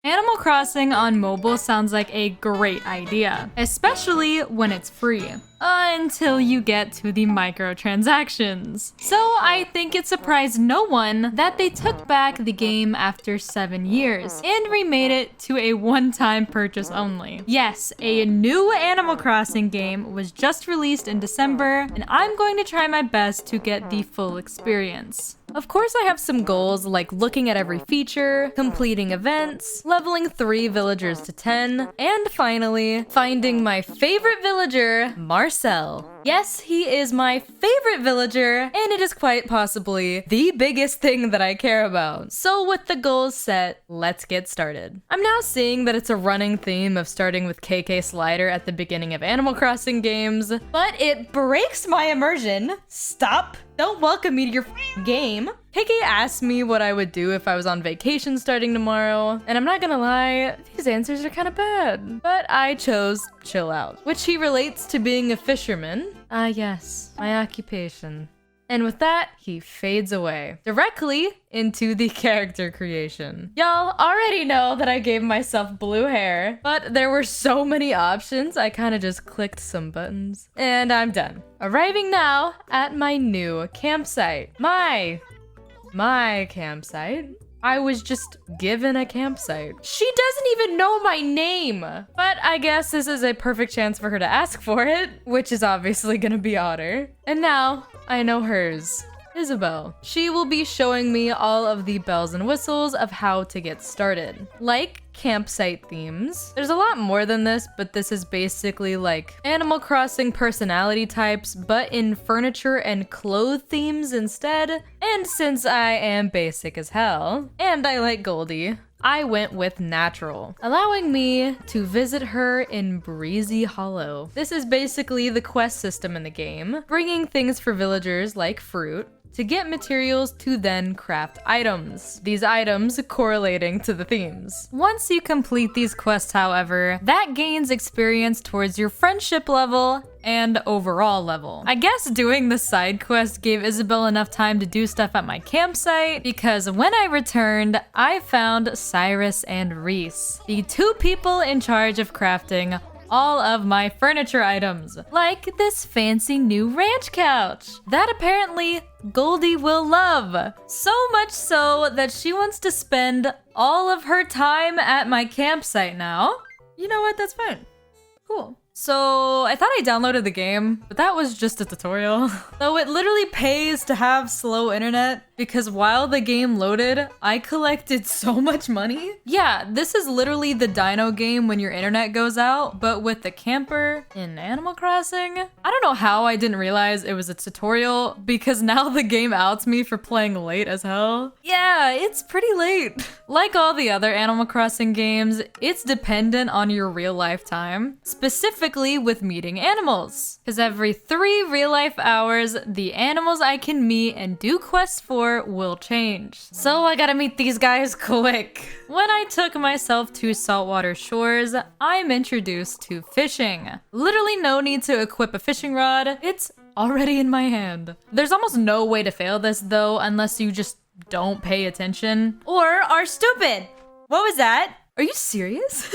Animal Crossing on mobile sounds like a great idea, especially when it's free. Until you get to the microtransactions. So I think it surprised no one that they took back the game after 7 years and remade it to a one-time purchase only. Yes, a new Animal Crossing game was just released in December, and I'm going to try my best to get the full experience. Of course, I have some goals like looking at every feature, completing events, leveling 3 villagers to 10, and finally, finding my favorite villager, Marcel. Yes, he is my favorite villager, and it is quite possibly the biggest thing that I care about. So with the goals set, let's get started. I'm now seeing that it's a running theme of starting with KK Slider at the beginning of Animal Crossing games, but it breaks my immersion. Stop. Don't welcome me to your game. KK asked me what I would do if I was on vacation starting tomorrow, and I'm not gonna lie, these answers are kind of bad. But I chose chill out, which he relates to being a fisherman. Yes, my occupation. And with that, he fades away, directly into the character creation. Y'all already know that I gave myself blue hair, but there were so many options, I kind of just clicked some buttons, and I'm done. Arriving now at my new campsite. My campsite. I was just given a campsite. She doesn't even know my name! But I guess this is a perfect chance for her to ask for it, which is obviously gonna be Otter. And now, I know hers. Isabel. She will be showing me all of the bells and whistles of how to get started. Like campsite themes. There's a lot more than this, but this is basically like Animal Crossing personality types, but in furniture and clothes themes instead. And since I am basic as hell, and I like Goldie, I went with natural, allowing me to visit her in Breezy Hollow. This is basically the quest system in the game, bringing things for villagers like fruit, to get materials to then craft items. These items correlating to the themes. Once you complete these quests, however, that gains experience towards your friendship level and overall level. I guess doing the side quest gave Isabel enough time to do stuff at my campsite, because when I returned, I found Cyrus and Reese, the 2 people in charge of crafting all of my furniture items, like this fancy new ranch couch that apparently Goldie will love. So much so that she wants to spend all of her time at my campsite now. You know what? That's fine. Cool. So I thought I downloaded the game, but that was just a tutorial. Though it literally pays to have slow internet, because while the game loaded, I collected so much money. Yeah, this is literally the dino game when your internet goes out, but with the camper in Animal Crossing. I don't know how I didn't realize it was a tutorial, because now the game outs me for playing late as hell. Yeah, it's pretty late. Like all the other Animal Crossing games, it's dependent on your real life time, specifically with meeting animals. Because every 3 real life hours, the animals I can meet and do quests for will change. So I gotta meet these guys quick. When I took myself to saltwater shores, I'm introduced to fishing. Literally no need to equip a fishing rod. It's already in my hand. There's almost no way to fail this though, unless you just don't pay attention or are stupid. What was that? Are you serious?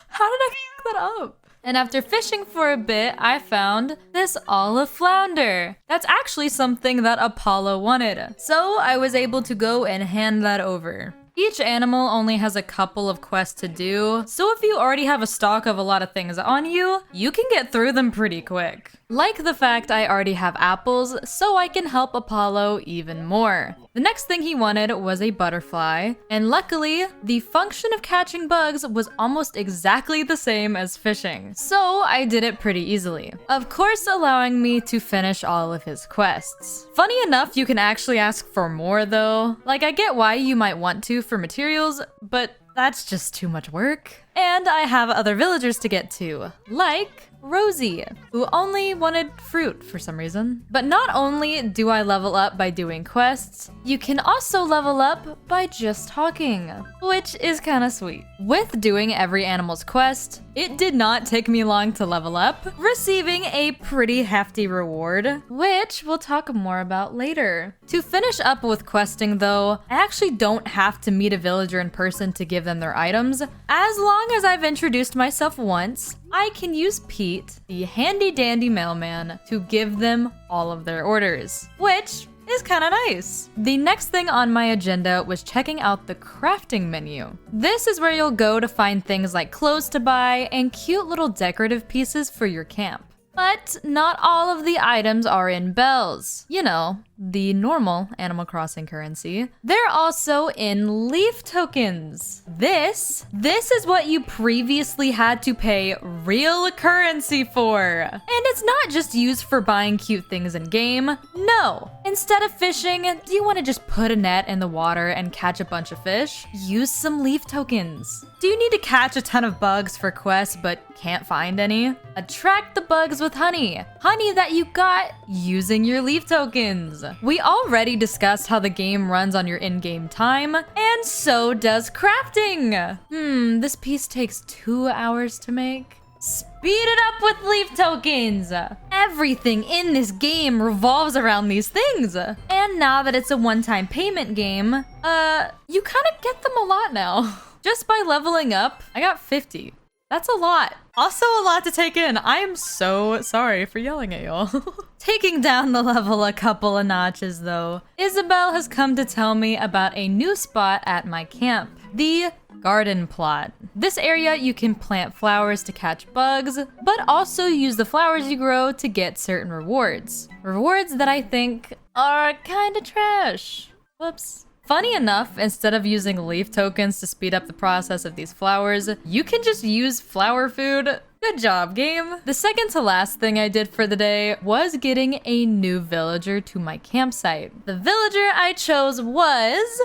How did I f that up? And after fishing for a bit, I found this olive flounder. That's actually something that Apollo wanted. So I was able to go and hand that over. Each animal only has a couple of quests to do, so if you already have a stock of a lot of things on you, you can get through them pretty quick. Like the fact I already have apples, so I can help Apollo even more. The next thing he wanted was a butterfly, and luckily, the function of catching bugs was almost exactly the same as fishing, so I did it pretty easily. Of course, allowing me to finish all of his quests. Funny enough, you can actually ask for more though. Like, I get why you might want to for materials, but that's just too much work. And I have other villagers to get to, like Rosie, who only wanted fruit for some reason. But not only do I level up by doing quests, you can also level up by just talking, which is kind of sweet. With doing every animal's quest, it did not take me long to level up, receiving a pretty hefty reward, which we'll talk more about later. To finish up with questing though, I actually don't have to meet a villager in person to give them their items. As long as I've introduced myself once, I can use Pete, the handy dandy mailman, to give them all of their orders, which is kind of nice. The next thing on my agenda was checking out the crafting menu. This is where you'll go to find things like clothes to buy and cute little decorative pieces for your camp. But not all of the items are in bells. You know, the normal Animal Crossing currency. They're also in leaf tokens. This is what you previously had to pay real currency for. And it's not just used for buying cute things in game. No. Instead of fishing, do you want to just put a net in the water and catch a bunch of fish? Use some leaf tokens. Do you need to catch a ton of bugs for quests but can't find any? Attract the bugs with honey. Honey that you got using your leaf tokens. We already discussed how the game runs on your in-game time, and so does crafting. This piece takes 2 hours to make. Speed it up with leaf tokens! Everything in this game revolves around these things. And now that it's a one-time payment game, you kind of get them a lot now. Just by leveling up, I got 50. That's a lot. Also a lot to take in. I am so sorry for yelling at y'all. Taking down the level a couple of notches though, Isabel has come to tell me about a new spot at my camp, the garden plot. This area you can plant flowers to catch bugs, but also use the flowers you grow to get certain rewards. Rewards that I think are kinda trash. Whoops. Funny enough, instead of using leaf tokens to speed up the process of these flowers, you can just use flower food. Good job, game. The second to last thing I did for the day was getting a new villager to my campsite. The villager I chose was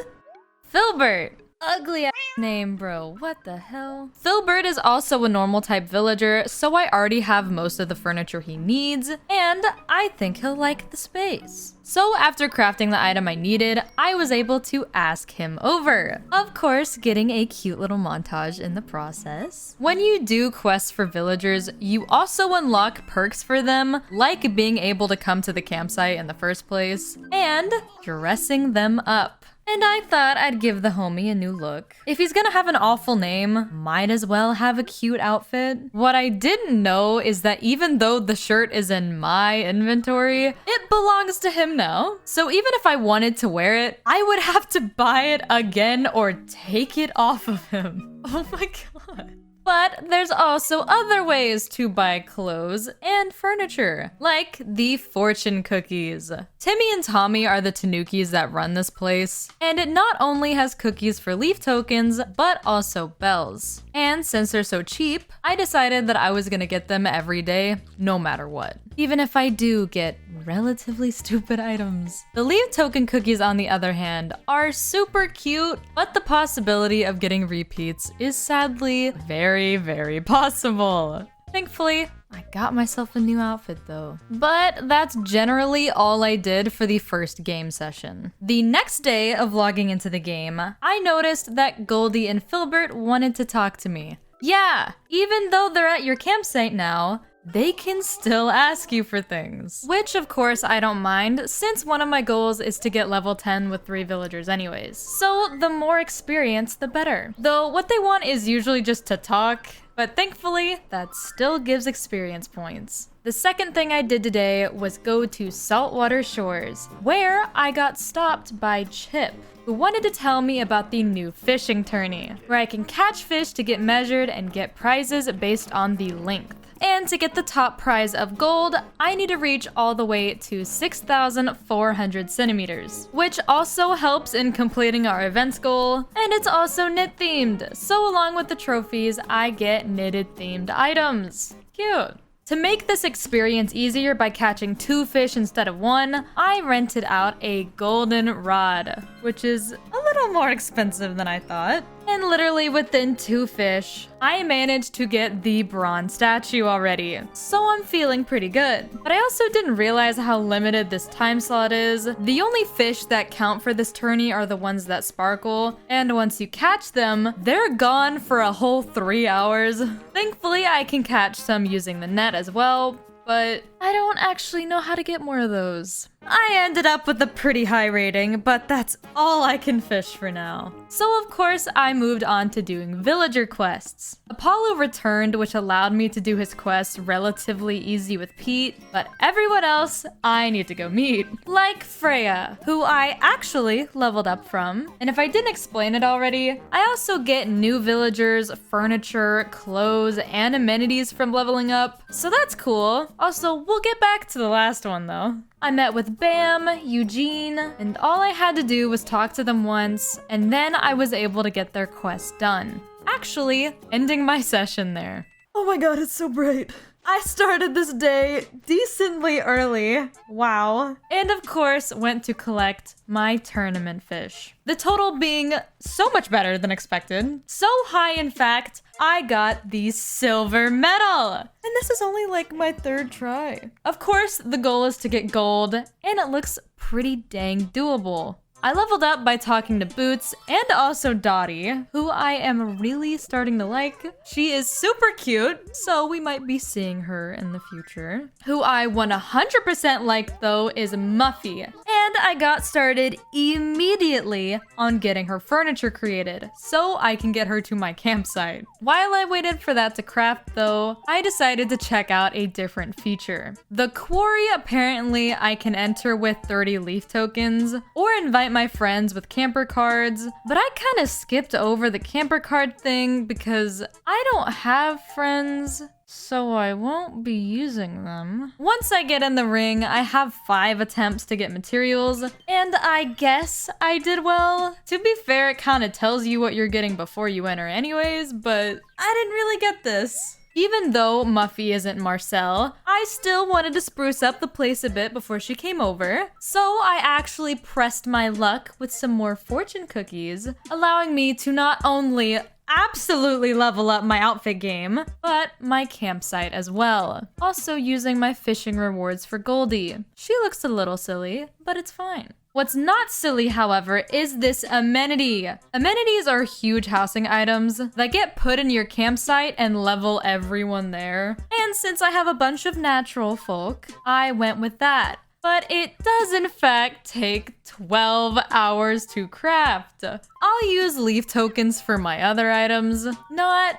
Filbert. Ugly ass name, bro. What the hell? Filbert is also a normal type villager, so I already have most of the furniture he needs, and I think he'll like the space. So after crafting the item I needed, I was able to ask him over. Of course, getting a cute little montage in the process. When you do quests for villagers, you also unlock perks for them, like being able to come to the campsite in the first place, and dressing them up. And I thought I'd give the homie a new look. If he's gonna have an awful name, might as well have a cute outfit. What I didn't know is that even though the shirt is in my inventory, it belongs to him now. So even if I wanted to wear it, I would have to buy it again or take it off of him. Oh my god. But there's also other ways to buy clothes and furniture, like the fortune cookies. Timmy and Tommy are the tanukis that run this place, and it not only has cookies for leaf tokens, but also bells. And since they're so cheap, I decided that I was gonna get them every day, no matter what. Even if I do get relatively stupid items. The leaf token cookies, on the other hand, are super cute, but the possibility of getting repeats is sadly very, very possible. Thankfully, I got myself a new outfit though. But that's generally all I did for the first game session. The next day of logging into the game, I noticed that Goldie and Filbert wanted to talk to me. Yeah, even though they're at your campsite now, they can still ask you for things. Which of course I don't mind, since one of my goals is to get level 10 with 3 villagers anyways. So the more experience, the better. Though what they want is usually just to talk, but thankfully that still gives experience points. The second thing I did today was go to Saltwater Shores, where I got stopped by Chip, who wanted to tell me about the new fishing tourney, where I can catch fish to get measured and get prizes based on the length. And to get the top prize of gold, I need to reach all the way to 6,400 centimeters, which also helps in completing our events goal, and it's also knit themed, so along with the trophies, I get knitted themed items. Cute. To make this experience easier by catching 2 fish instead of 1, I rented out a golden rod, which is a little little more expensive than I thought. And literally within 2 fish, I managed to get the bronze statue already. So I'm feeling pretty good. But I also didn't realize how limited this time slot is. The only fish that count for this tourney are the ones that sparkle. And once you catch them, they're gone for a whole 3 hours. Thankfully, I can catch some using the net as well, but I don't actually know how to get more of those. I ended up with a pretty high rating, but that's all I can fish for now. So of course, I moved on to doing villager quests. Apollo returned, which allowed me to do his quests relatively easy with Pete, but everyone else I need to go meet. Like Freya, who I actually leveled up from. And if I didn't explain it already, I also get new villagers, furniture, clothes, and amenities from leveling up, so that's cool. Also, we'll get back to the last one though. I met with Bam, Eugene, and all I had to do was talk to them once, and then I was able to get their quest done. Actually, ending my session there. Oh my god, it's so bright. I started this day decently early. Wow. And of course, went to collect my tournament fish. The total being so much better than expected. So high, in fact, I got the silver medal. And this is only like my 3rd try. Of course, the goal is to get gold, and it looks pretty dang doable. I leveled up by talking to Boots and also Dottie, who I am really starting to like. She is super cute, so we might be seeing her in the future. Who I 100% like though is Muffy, and I got started immediately on getting her furniture created, so I can get her to my campsite. While I waited for that to craft though, I decided to check out a different feature. The quarry apparently I can enter with 30 leaf tokens, or invite my friends with camper cards, but I kind of skipped over the camper card thing because I don't have friends, so I won't be using them. Once I get in the ring, I have 5 attempts to get materials, and I guess I did well. To be fair, it kind of tells you what you're getting before you enter anyways, but I didn't really get this. Even though Muffy isn't Marcel, I still wanted to spruce up the place a bit before she came over. So I actually pressed my luck with some more fortune cookies, allowing me to not only absolutely level up my outfit game, but my campsite as well. Also using my fishing rewards for Goldie. She looks a little silly, but it's fine. What's not silly, however, is this amenity. Amenities are huge housing items that get put in your campsite and level everyone there. And since I have a bunch of natural folk, I went with that. But it does in fact take 12 hours to craft. I'll use leaf tokens for my other items, not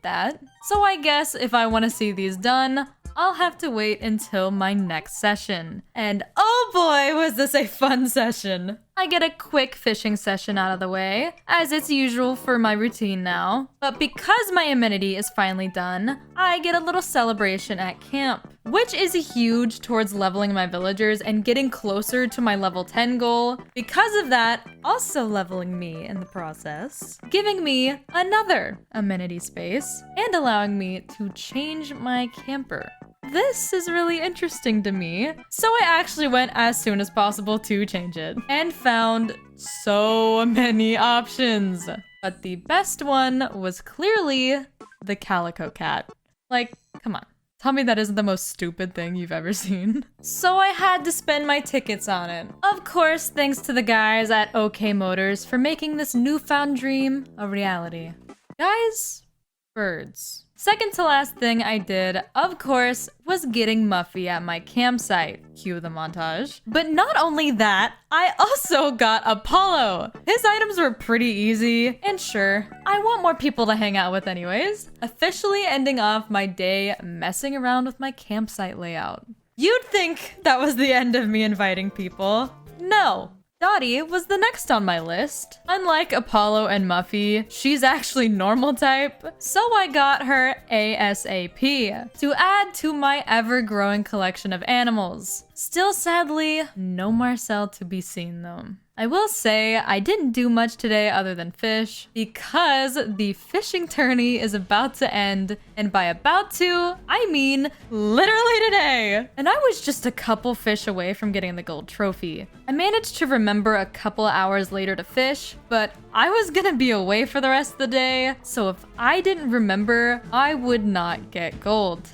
that. So I guess if I want to see these done, I'll have to wait until my next session. And oh boy, was this a fun session. I get a quick fishing session out of the way, as it's usual for my routine now. But because my amenity is finally done, I get a little celebration at camp, which is huge towards leveling my villagers and getting closer to my level 10 goal. Because of that, also leveling me in the process, giving me another amenity space, and allowing me to change my camper. This is really interesting to me, so I actually went as soon as possible to change it, and found so many options. But the best one was clearly the calico cat. Like, come on. Tell me that isn't the most stupid thing you've ever seen. So I had to spend my tickets on it. Of course, thanks to the guys at OK Motors for making this newfound dream a reality. Guys, birds. Second to last thing I did, of course, was getting Muffy at my campsite. Cue the montage. But not only that, I also got Apollo. His items were pretty easy, and sure, I want more people to hang out with anyways. Officially ending off my day messing around with my campsite layout. You'd think that was the end of me inviting people. No. Dottie was the next on my list. Unlike Apollo and Muffy, she's actually normal type, so I got her ASAP to add to my ever-growing collection of animals. Still sadly, no Marcel to be seen though. I will say I didn't do much today other than fish because the fishing tourney is about to end, and by about to, I mean literally today. And I was just a couple fish away from getting the gold trophy. I managed to remember a couple hours later to fish, but I was gonna be away for the rest of the day, so if I didn't remember, I would not get gold.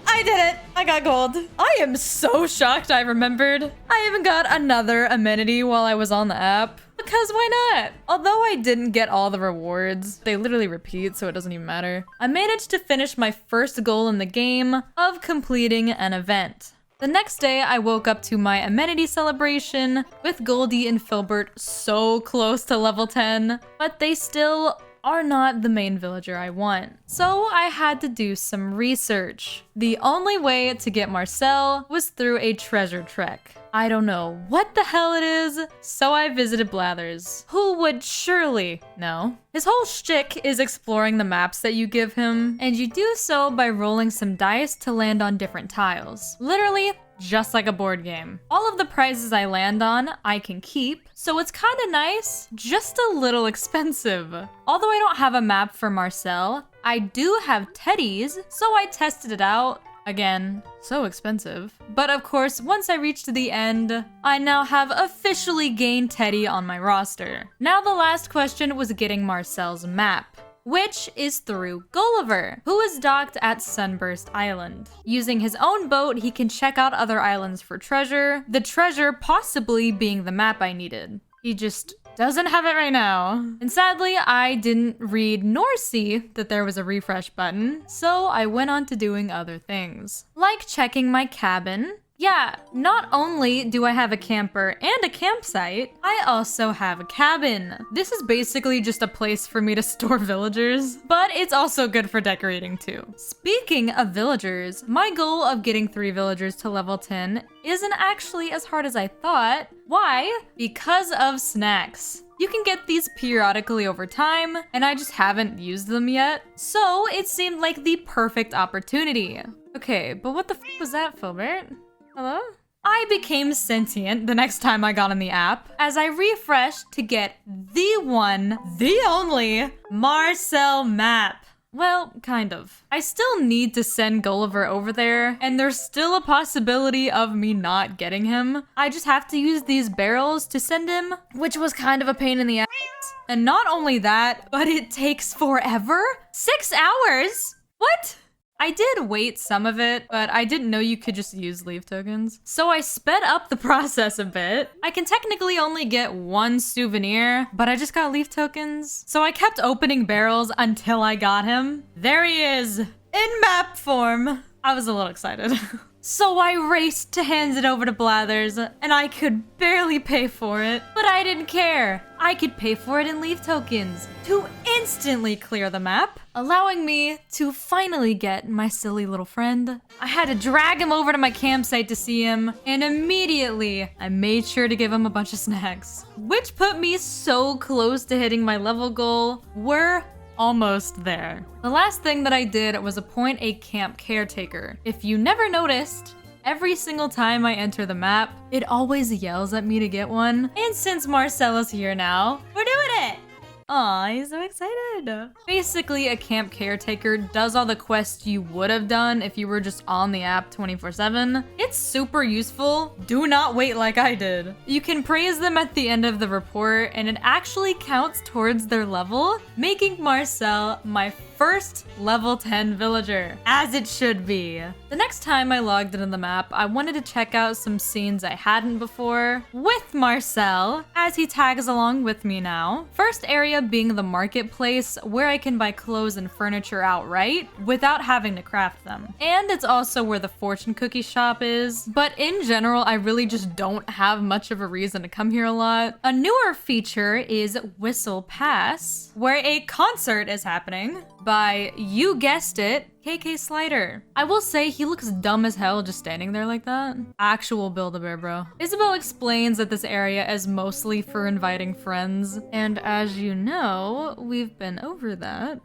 I did it! I got gold. I am so shocked I remembered. I even got another amenity while I was on the app. Because why not? Although I didn't get all the rewards, they literally repeat, so it doesn't even matter. I managed to finish my first goal in the game of completing an event. The next day, I woke up to my amenity celebration with Goldie and Filbert so close to level 10, but they still are not the main villager I want. So I had to do some research. The only way to get Marcel was through a treasure trek. I don't know what the hell it is, so I visited Blathers, who would surely know. His whole shtick is exploring the maps that you give him, and you do so by rolling some dice to land on different tiles. Literally, just like a board game. All of the prizes I land on, I can keep, so it's kind of nice, just a little expensive. Although I don't have a map for Marcel, I do have Teddy's, so I tested it out. Again, so expensive. But of course, once I reached the end, I now have officially gained Teddy on my roster. Now the last question was getting Marcel's map, which is through Gulliver, who is docked at Sunburst Island. Using his own boat, he can check out other islands for treasure, the treasure possibly being the map I needed. He just doesn't have it right now. And sadly, I didn't read nor see that there was a refresh button, so I went on to doing other things, like checking my cabin. Yeah, not only do I have a camper and a campsite, I also have a cabin. This is basically just a place for me to store villagers, but it's also good for decorating too. Speaking of villagers, my goal of getting 3 villagers to level 10 isn't actually as hard as I thought. Why? Because of snacks. You can get these periodically over time, and I just haven't used them yet, so it seemed like the perfect opportunity. Okay, but what the f was that, Filbert? Hello? I became sentient the next time I got on the app as I refreshed to get the one, the only Marcel map. Well, kind of. I still need to send Gulliver over there, and there's still a possibility of me not getting him. I just have to use these barrels to send him, which was kind of a pain in the ass. And not only that, but it takes forever? 6 hours? What? I did wait some of it, but I didn't know you could just use leave tokens. So I sped up the process a bit. I can technically only get 1 souvenir, but I just got leave tokens. So I kept opening barrels until I got him. There he is, in map form. I was a little excited. So I raced to hand it over to Blathers, and I could barely pay for it, but I didn't care. I could pay for it in leave tokens to instantly clear the map, allowing me to finally get my silly little friend. I had to drag him over to my campsite to see him, and immediately I made sure to give him a bunch of snacks, which put me so close to hitting my level goal. We're almost there. The last thing that I did was appoint a camp caretaker. If you never noticed, every single time I enter the map, it always yells at me to get one. And since Marcella's here now, we're doing it! Aw, he's so excited. Basically, a camp caretaker does all the quests you would have done if you were just on the app 24/7. It's super useful. Do not wait like I did. You can praise them at the end of the report, and it actually counts towards their level, making Marcel my first level 10 villager, as it should be. The next time I logged into the map, I wanted to check out some scenes I hadn't before with Marcel, as he tags along with me now. First area being the marketplace, where I can buy clothes and furniture outright without having to craft them. And it's also where the fortune cookie shop is, but in general, I really just don't have much of a reason to come here a lot. A newer feature is Whistle Pass, where a concert is happening by, you guessed it, KK Slider. I will say he looks dumb as hell just standing there like that. Actual Build-A-Bear, bro. Isabel explains that this area is mostly for inviting friends, and as you know, we've been over that.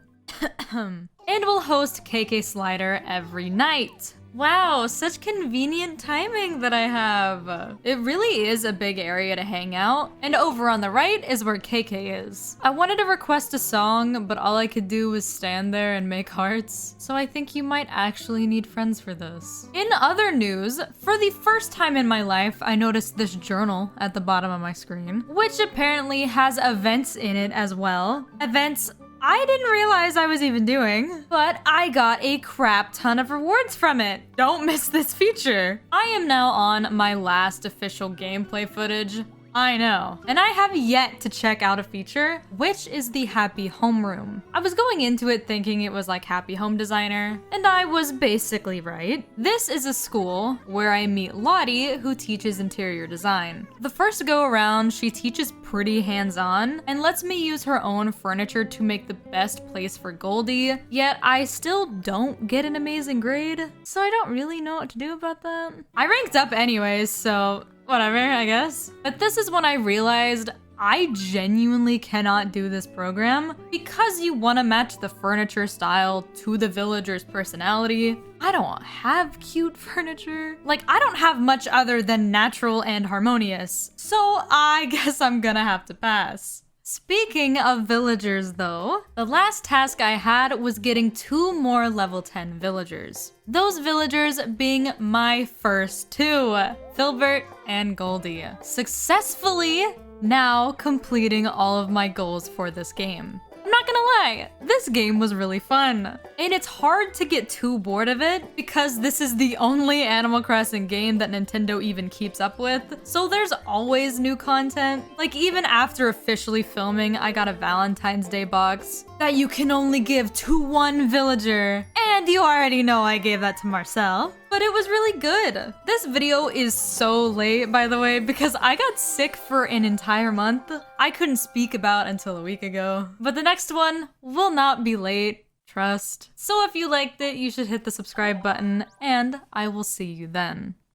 And we'll host KK Slider every night. Wow, such convenient timing that I have. It really is a big area to hang out. And over on the right is where KK is. I wanted to request a song, but all I could do was stand there and make hearts. So I think you might actually need friends for this. In other news, for the first time in my life, I noticed this journal at the bottom of my screen, which apparently has events in it as well. Events I didn't realize I was even doing, but I got a crap ton of rewards from it. Don't miss this feature. I am now on my last official gameplay footage. I know. And I have yet to check out a feature, which is the Happy Homeroom. I was going into it thinking it was like Happy Home Designer, and I was basically right. This is a school where I meet Lottie, who teaches interior design. The first go around, she teaches pretty hands-on and lets me use her own furniture to make the best place for Goldie, yet I still don't get an amazing grade, so I don't really know what to do about that. I ranked up anyways, so whatever, I guess. But this is when I realized I genuinely cannot do this program because you want to match the furniture style to the villager's personality. I don't have cute furniture. Like, I don't have much other than natural and harmonious. So I guess I'm gonna have to pass. Speaking of villagers though, the last task I had was getting 2 more level 10 villagers. Those villagers being my first 2, Filbert and Goldie. Successfully now completing all of my goals for this game. I'm not gonna lie, this game was really fun. And it's hard to get too bored of it because this is the only Animal Crossing game that Nintendo even keeps up with. So there's always new content. Like even after officially filming, I got a Valentine's Day box that you can only give to 1 villager. And you already know I gave that to Marcel. But it was really good. This video is so late, by the way, because I got sick for an entire month. I couldn't speak about until a week ago. But the next one will not be late, trust. So if you liked it, you should hit the subscribe button, and I will see you then.